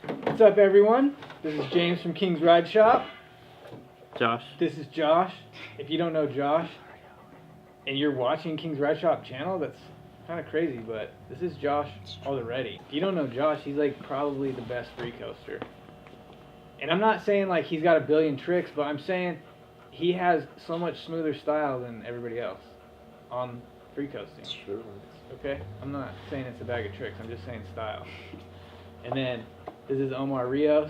What's up, everyone? This is James from King's Ride Shop. Josh. This is Josh. If you don't know Josh and you're watching King's Ride Shop channel, that's kind of crazy, but this is Josh Alderete. If you don't know Josh, he's like probably the best free coaster. And I'm not saying like he's got a billion tricks, but I'm saying he has so much smoother style than everybody else on free coasting. Sure. Okay? I'm not saying it's a bag of tricks, I'm just saying style. And then this is Omar Rios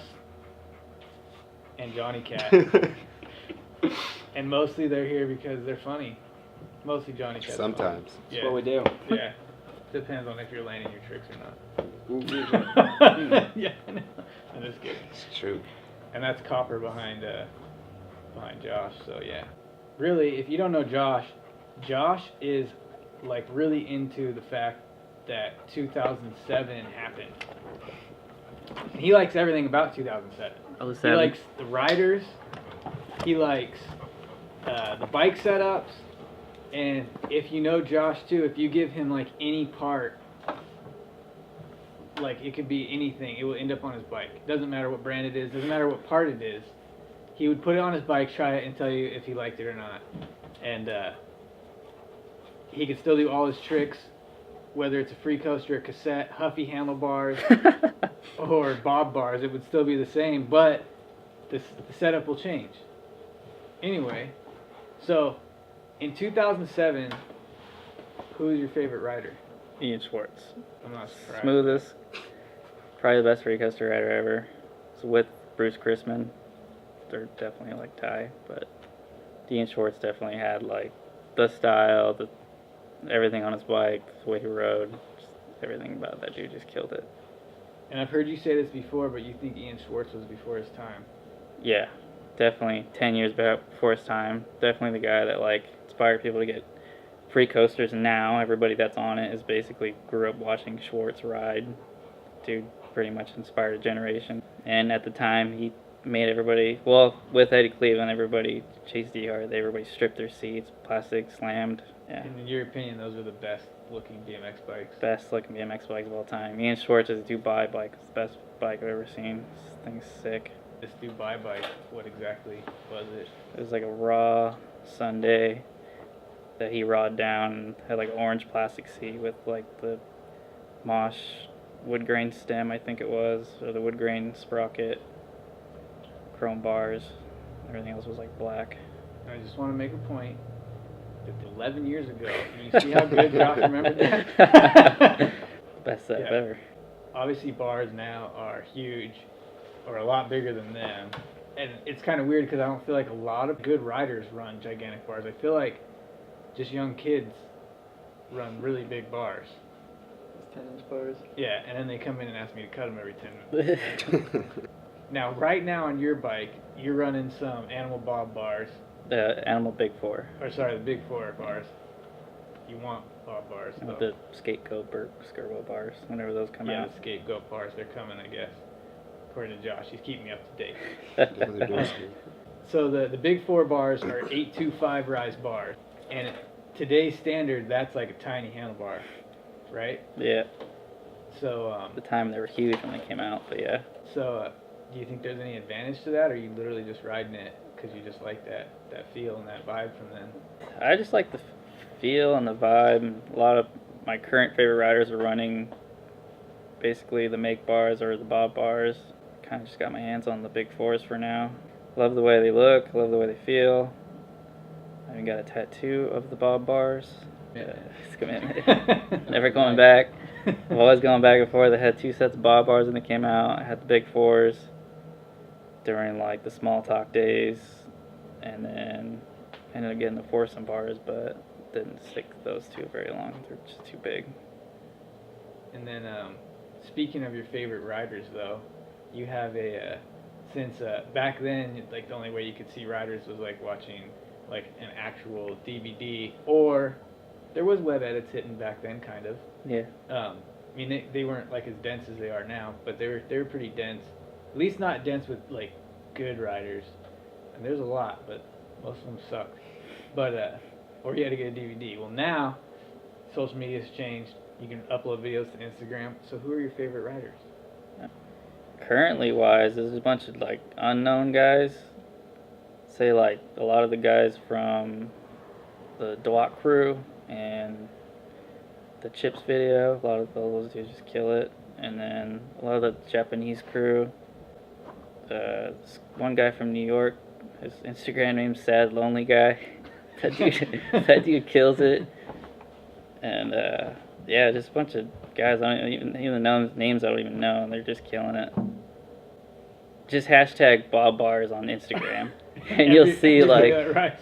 and Johnny Cat. And mostly they're here because they're funny. Mostly Johnny Cat. Sometimes. Yeah. That's what we do. Yeah. Depends on if you're landing your tricks or not. Yeah, I know. I'm just kidding. It's true. And that's Copper behind Josh, so yeah. Really, if you don't know Josh, Josh is like really into the fact that 2007 happened. And he likes everything about 2007. He likes the riders, he likes the bike setups, and if you know Josh too, if you give him like any part, like it could be anything, it will end up on his bike. Doesn't matter what brand it is, doesn't matter what part it is. He would put it on his bike, try it, and tell you if he liked it or not. And he could still do all his tricks, whether it's a free coaster, a cassette, Huffy handlebars, or bob bars. It would still be the same, but the setup will change. Anyway, so in 2007, who is your favorite rider? Ian Schwartz. I'm not surprised. Smoothest. Probably the best free coaster rider ever. So with Bruce Chrisman, they're definitely like tie, but Ian Schwartz definitely had like the style, everything on his bike, the way he rode, just everything about that dude just killed it. And I've heard you say this before, but you think Ian Schwartz was before his time. Yeah, definitely 10 years before his time. Definitely the guy that like inspired people to get free coasters, and now everybody that's on it is basically grew up watching Schwartz ride. Dude pretty much inspired a generation. And at the time he made everybody, well, with Eddie Cleveland, everybody chased D-Hard. Everybody stripped their seats, plastic slammed. Yeah. And in your opinion, those are the best looking BMX bikes? Best looking BMX bikes of all time. Ian Schwartz's Dubai bike is the best bike I've ever seen. This thing's sick. This Dubai bike, what exactly was it? It was like a raw Sunday that he rawed down and had like an orange plastic seat with like the Mosh wood grain stem, I think it was, or the wood grain sprocket, chrome bars. Everything else was like black. I just want to make a point that 11 years ago, you see how good Josh remembered that? Best setup ever. Obviously bars now are huge, or a lot bigger than them. And it's kind of weird because I don't feel like a lot of good riders run gigantic bars. I feel like just young kids run really big bars. 10-inch bars. Yeah, and then they come in and ask me to cut them every 10 minutes. Now, right now on your bike, you're running some Animal Bob bars. The Animal Big Four. Or sorry, the Big Four bars. You want Bob bars, And though. the Scapegoat or Skirbo bars, whenever those come Yeah, out. the Scapegoat bars, they're coming, I guess. According to Josh, he's keeping me up to date. So the Big Four bars are 825 rise bars. And today's standard, that's like a tiny handlebar, right? Yeah. So, At the time they were huge when they came out, but yeah. So, do you think there's any advantage to that, or are you literally just riding it because you just like that feel and that vibe from then? I just like the feel and the vibe. A lot of my current favorite riders are running basically the Make bars or the Bob bars. Kind of just got my hands on the Big Fours for now. Love the way they look, love the way they feel. I even got a tattoo of the Bob bars. Yeah. It's a commitment. Never going back. I've always gone back and forth. I had 2 sets of Bob bars when they came out. I had the Big Fours during like the small talk days, and then ended up getting the foursome bars, but didn't stick to those 2 very long. They're just too big. And then, speaking of your favorite riders, though, you have since back then, like the only way you could see riders was like watching like an actual DVD, or there was web edits hitting back then, kind of. Yeah. I mean, they weren't like as dense as they are now, but they were pretty dense. At least not dense with like good riders. And there's a lot, but most of them sucked. But or you had to get a DVD. Well, now social media's changed. You can upload videos to Instagram. So who are your favorite riders? currently wise, there's a bunch of like unknown guys. Say like a lot of the guys from the Dwat crew and the Chips video. A lot of those dudes just kill it. And then a lot of the Japanese crew. This one guy from New York, his Instagram name's Sad Lonely Guy. that dude kills it. And yeah, just a bunch of guys I don't even know names I don't even know, and they're just killing it. Just hashtag Bob Bars on Instagram, and you'll see like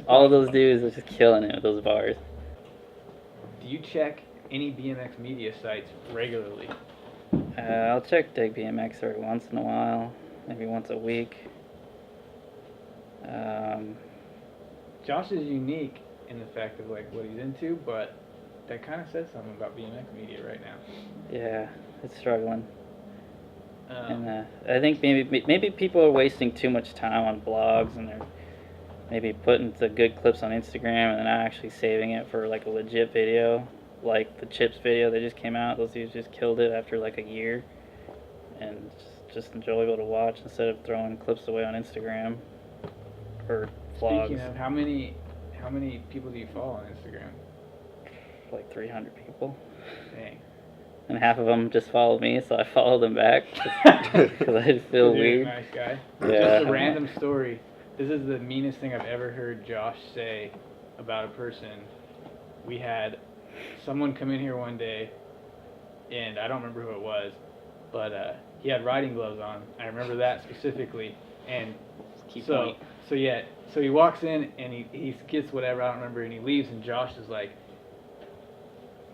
all those dudes are just killing it with those bars. Do you check any BMX media sites regularly? I'll check Dig BMX every once in a while, maybe once a week. Josh is unique in the fact of like what he's into, but that kind of says something about BMX media right now. Yeah, it's struggling. And I think maybe people are wasting too much time on blogs, and they're maybe putting the good clips on Instagram and then not actually saving it for like a legit video, like the Chips video that just came out. Those dudes just killed it after like a year, and just enjoyable to watch instead of throwing clips away on Instagram or vlogs. Speaking of, how many people do you follow on Instagram? Like 300 people. Dang. And half of them just follow me, so I follow them back because I feel weird. Nice guy. Yeah. Just a random story. This is the meanest thing I've ever heard Josh say about a person. We had someone come in here one day, and I don't remember who it was, but he had riding gloves on. I remember that specifically. And so he walks in and he gets whatever, I don't remember, and he leaves, and Josh is like,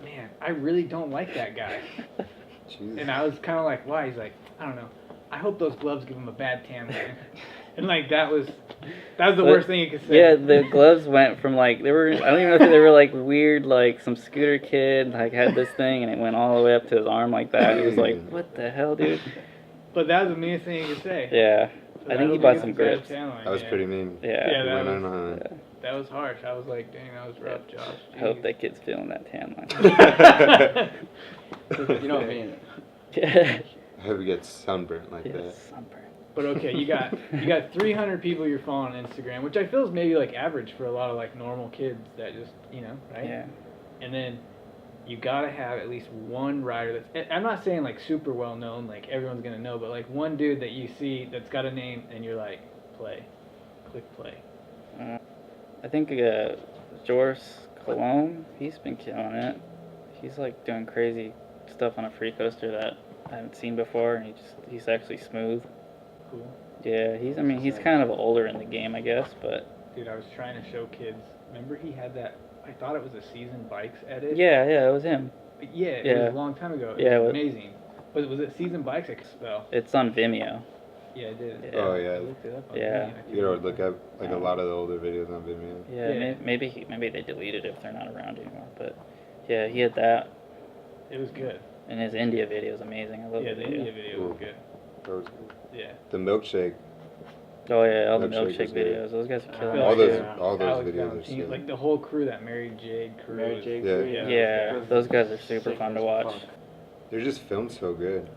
man, I really don't like that guy. Jeez. And I was kind of like, why? He's like, I don't know. I hope those gloves give him a bad tan line. And like that was the worst thing you could say. Yeah, the gloves went from like I don't even know if they were like weird, like some scooter kid like had this thing and it went all the way up to his arm like that. It was like, what the hell, dude? But that was the meanest thing you could say. Yeah, So I think he bought some grips. That was pretty mean. Yeah, that was harsh. I was like, dang, that was rough, Josh. I hope that kid's feeling that tan line. You know what I mean? Yeah. I hope he gets sunburnt like that. Sunburn. But okay, you got 300 people you're following on Instagram, which I feel is maybe like average for a lot of like normal kids that just, right? Yeah. And then you gotta have at least one rider that's, I'm not saying like super well known, like everyone's gonna know, but like one dude that you see that's got a name and you're like, play, click play. I think Joris Cologne, he's been killing it. He's like doing crazy stuff on a free coaster that I haven't seen before, and he's actually smooth. Cool. Yeah, he's kind of older in the game, I guess, but Dude, I was trying to show kids. Remember he had that, I thought it was a Season Bikes edit. yeah, it was him. But yeah, it was a long time ago. It was amazing. But was it Season Bikes? I could spell. It's on Vimeo. Yeah, I did. Yeah. Oh yeah. I looked it up on Yeah. Vimeo. You know, look up like a lot of the older videos on Vimeo. Yeah, maybe they deleted it if they're not around anymore. But yeah, he had that, It was good. and his India video is amazing. I love Yeah, the the video. India video was good. That was good. Yeah. The milkshake. Oh yeah, all the Milkshake milkshake was good. videos. Those guys are killing All it. those too. all those Alex videos are Valentine, sick. like the whole crew, that Mary Jade crew. Mary Jade Yeah. crew, Yeah, those guys are super fun to watch. They're just filmed so good.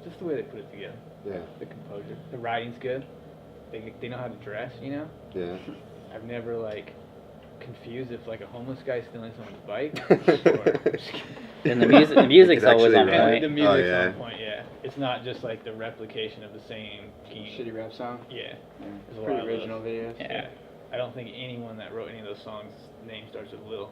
Just the way they put it together. Yeah. The composure. The writing's good. They know how to dress, Yeah. I've never like confused if like a homeless guy's stealing someone's bike. Or, And the music's It's always on actually and point. the music's yeah. on point. Yeah. It's not just like the replication of the same game. Shitty rap song. Yeah. There's a Pretty lot of original those. videos. Yeah. I don't think anyone that wrote any of those songs' name starts with Lil.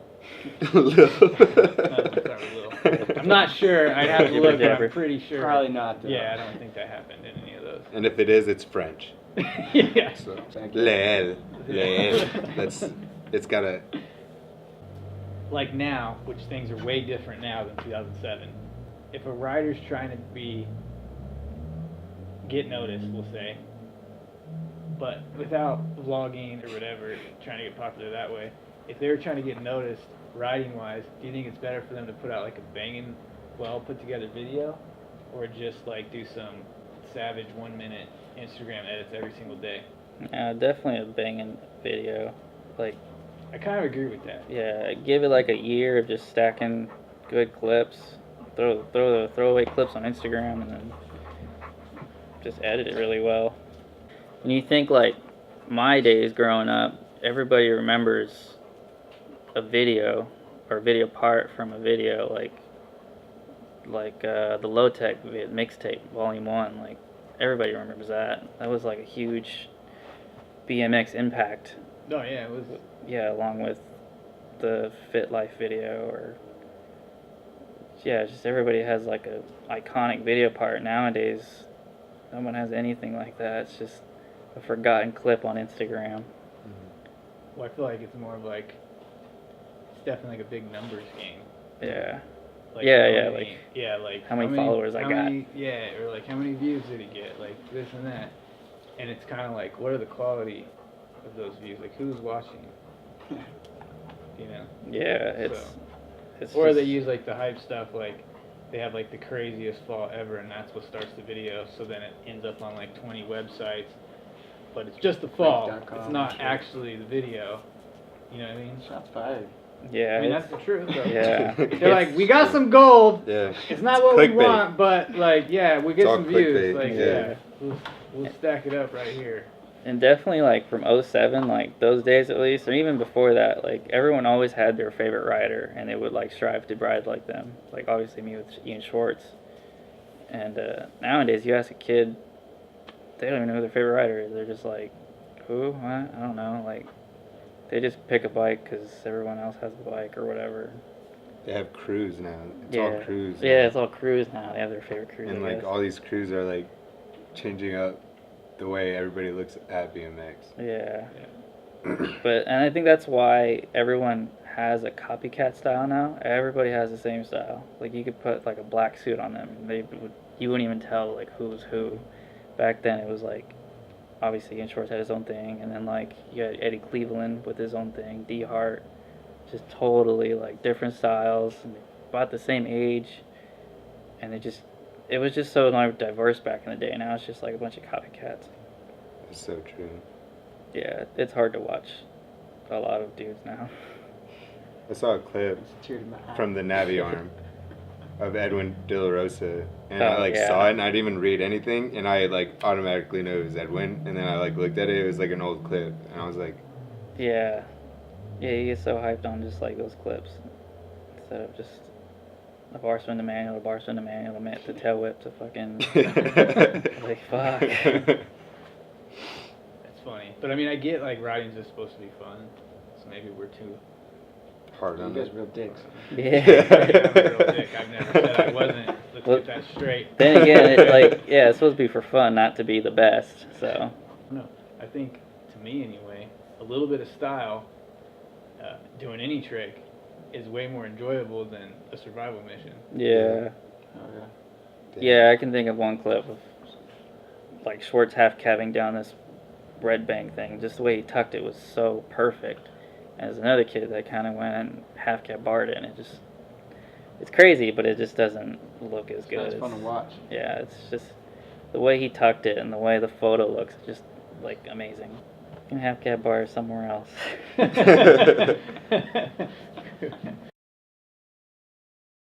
Lil. None of them start with Lil. I'm not sure. I'd have to Jibber look, but jabber. I'm pretty sure. Probably not. Though. Yeah, I don't think that happened in any of those. And if it is, it's French. Yeah. So Thank you. Lel. It's gotta. Like now, which things are way different now than 2007. If a rider's trying to get noticed, we'll say, but without vlogging or whatever, trying to get popular that way, if they were trying to get noticed riding wise, do you think it's better for them to put out like a banging, well put together video, or just like do some savage 1 minute Instagram edits every single day? Definitely a banging video. Like, I kind of agree with that. yeah, give it like a year of just stacking good clips. Throw the throwaway clips on Instagram, and then just edit it really well. And you think like my days growing up, everybody remembers a video or video part from a video like the Low Tech mixtape Volume 1. Like everybody remembers that. That was like a huge BMX impact. Oh yeah, it was. Yeah, along with the Fit Life video, or yeah, just everybody has like a iconic video part. Nowadays, no one has anything like that. It's just a forgotten clip on Instagram. Well, I feel like it's more of like, it's definitely like a big numbers game. Yeah. Like Yeah, like how many followers I got. Yeah, or like how many views did he get? Like this and that. And it's kind of like, what are the quality of those views? Like who's watching? You know? Yeah, it's or just, they use like the hype stuff, like they have like the craziest fall ever, and that's what starts the video. So then it ends up on like 20 websites, but it's just the fall. It's not actually the video. You know what I mean? Shots fired. yeah. I mean that's the truth. Though. Yeah. They're like, we got some gold. Yeah. It's not what we clickbait. want, but like, yeah, we get It's all some views. clickbait, Like, yeah. we'll stack it up right here. And definitely like from 07, like those days at least, or even before that, like everyone always had their favorite rider, and they would like strive to ride like them. Like obviously me with Ian Schwartz. And nowadays you ask a kid, they don't even know who their favorite rider is. They're just like, who? What? I don't know. Like they just pick a bike because everyone else has the bike or whatever. They have crews now. It's Yeah. all crews. Yeah, now. it's all crews now. They have their favorite crews. And I like guess. all these crews are like changing up the way everybody looks at BMX. Yeah. And I think that's why everyone has a copycat style now. Everybody has the same style. Like you could put like a black suit on them, and you wouldn't even tell like who was who. Back then it was like obviously Ian Schwartz had his own thing, and then like you had Eddie Cleveland with his own thing, D Hart, just totally like different styles, and about the same age, and it was just so diverse back in the day. Now it's just like a bunch of copycats. It's so true. Yeah, it's hard to watch a lot of dudes now. I saw a clip It's a tear to my eye. from the Navi arm of Edwin De La Rosa, and I Oh, like yeah. saw it, and I didn't even read anything, and I like automatically knew it was Edwin, and then I like looked at it, it was like an old clip, and I was like, Yeah. Yeah, you get so hyped on just like those clips. Instead of just a bar spin to manual, the tail whip to fucking like fuck. It's funny, but I mean, I get like riding's just supposed to be fun, so maybe we're too. hard You on guys it. real dicks. Yeah. I'm a real dick. I've never said I wasn't. Let's Well, get that straight. Then again, it, like yeah, it's supposed to be for fun, not to be the best. So No, I think to me anyway, a little bit of style, doing any trick, is way more enjoyable than a survival mission. yeah. Oh, yeah. Yeah, I can think of one clip of like Schwartz half cabbing down this red bank thing. Just the way he tucked it was so perfect. And there's another kid that kind of went and half cab barred it, and it's crazy, but it just doesn't look as good. It's fun to watch. Yeah, it's just the way he tucked it and the way the photo looks, just like amazing. You can half cab bar somewhere else.